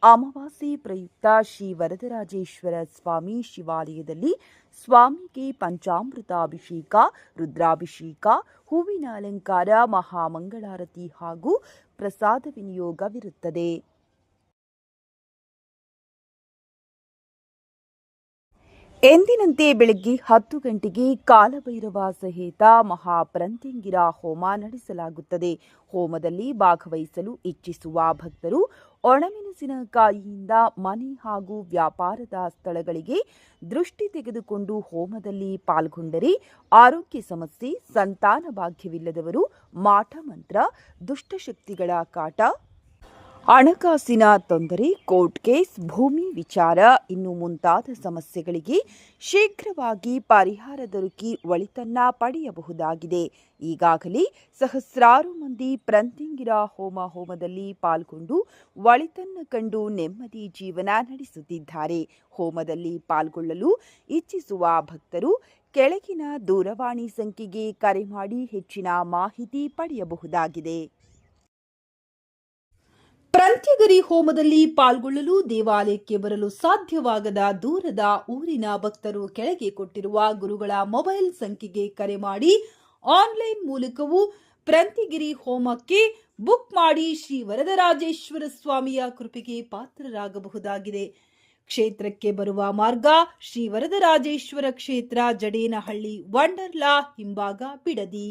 ಅಮಾವಾಸ್ಯೆ ಪ್ರಯುಕ್ತ ಶ್ರೀ ವರದರಾಜೇಶ್ವರ ಸ್ವಾಮಿ ಶಿವಾಲಯದಲ್ಲಿ ಸ್ವಾಮಿಗೆ ಪಂಚಾಮೃತಾಭಿಷೇಕ, ರುದ್ರಾಭಿಷೇಕ, ಹೂವಿನ ಅಲಂಕಾರ, ಮಹಾಮಂಗಳಾರತಿ ಹಾಗೂ ಪ್ರಸಾದ ವಿನಿಯೋಗವಿರುತ್ತದೆ. ಎಂದಿನಂತೆ ಬೆಳಗ್ಗೆ 10 ಗಂಟೆಗೆ ಕಾಲಭೈರವ ಸಹಿತ ಮಹಾಪ್ರಂತಿಂಗಿರ ಹೋಮ ನಡೆಸಲಾಗುತ್ತದೆ. ಹೋಮದಲ್ಲಿ ಭಾಗವಹಿಸಲು ಇಚ್ಛಿಸುವ ಭಕ್ತರು ಒಣಮೆಣಸಿನಕಾಯಿಯಿಂದ ಮನೆ ಹಾಗೂ ವ್ಯಾಪಾರದ ಸ್ಥಳಗಳಿಗೆ ದೃಷ್ಟಿ ತೆಗೆದುಕೊಂಡು ಹೋಮದಲ್ಲಿ ಪಾಲ್ಗೊಂಡರೆ ಆರೋಗ್ಯ ಸಮಸ್ಯೆ, ಸಂತಾನ ಭಾಗ್ಯವಿಲ್ಲದವರು, ಮಾಟಮಂತ್ರ, ದುಷ್ಟಶಕ್ತಿಗಳ ಕಾಟ, ಹಣಕಾಸಿನ ತೊಂದರೆ, ಕೋರ್ಟ್ ಕೇಸ್, ಭೂಮಿ ವಿಚಾರ ಇನ್ನು ಮುಂತಾದ ಸಮಸ್ಯೆಗಳಿಗೆ ಶೀಘ್ರವಾಗಿ ಪರಿಹಾರ ದೊರಕಿ ಒಳಿತನ್ನ ಪಡೆಯಬಹುದಾಗಿದೆ. ಈಗಾಗಲೇ ಸಹಸ್ರಾರು ಮಂದಿ ಪ್ರಂತಿಂಗಿರ ಹೋಮದಲ್ಲಿ ಪಾಲ್ಗೊಂಡು ಒಳಿತನ್ನ ಕಂಡು ನೆಮ್ಮದಿ ಜೀವನ ನಡೆಸುತ್ತಿದ್ದಾರೆ. ಹೋಮದಲ್ಲಿ ಪಾಲ್ಗೊಳ್ಳಲು ಇಚ್ಛಿಸುವ ಭಕ್ತರು ಕೆಳಗಿನ ದೂರವಾಣಿ ಸಂಖ್ಯೆಗೆ ಕರೆ ಮಾಡಿ ಹೆಚ್ಚಿನ ಮಾಹಿತಿ ಪಡೆಯಬಹುದಾಗಿದೆ. ಪ್ರಂತ್ಯಗಿರಿ ಹೋಮದಲ್ಲಿ ಪಾಲ್ಗೊಳ್ಳಲು ದೇವಾಲಯಕ್ಕೆ ಬರಲು ಸಾಧ್ಯವಾಗದ ದೂರದ ಊರಿನ ಭಕ್ತರು ಕೆಳಗೆ ಕೊಟ್ಟಿರುವ ಗುರುಗಳ ಮೊಬೈಲ್ ಸಂಖ್ಯೆಗೆ ಕರೆ ಮಾಡಿ ಆನ್ಲೈನ್ ಮೂಲಕವೂ ಪ್ರಂತ್ಯಗಿರಿ ಹೋಮಕ್ಕೆ ಬುಕ್ ಮಾಡಿ ಶ್ರೀ ವರದರಾಜೇಶ್ವರ ಸ್ವಾಮಿಯ ಕೃಪೆಗೆ ಪಾತ್ರರಾಗಬಹುದಾಗಿದೆ. ಕ್ಷೇತ್ರಕ್ಕೆ ಬರುವ ಮಾರ್ಗ: ಶ್ರೀ ವರದರಾಜೇಶ್ವರ ಕ್ಷೇತ್ರ, ಜಡೇನಹಳ್ಳಿ, ವಂಡರ್ಲಾ ಹಿಂಭಾಗ, ಬಿಡದಿ.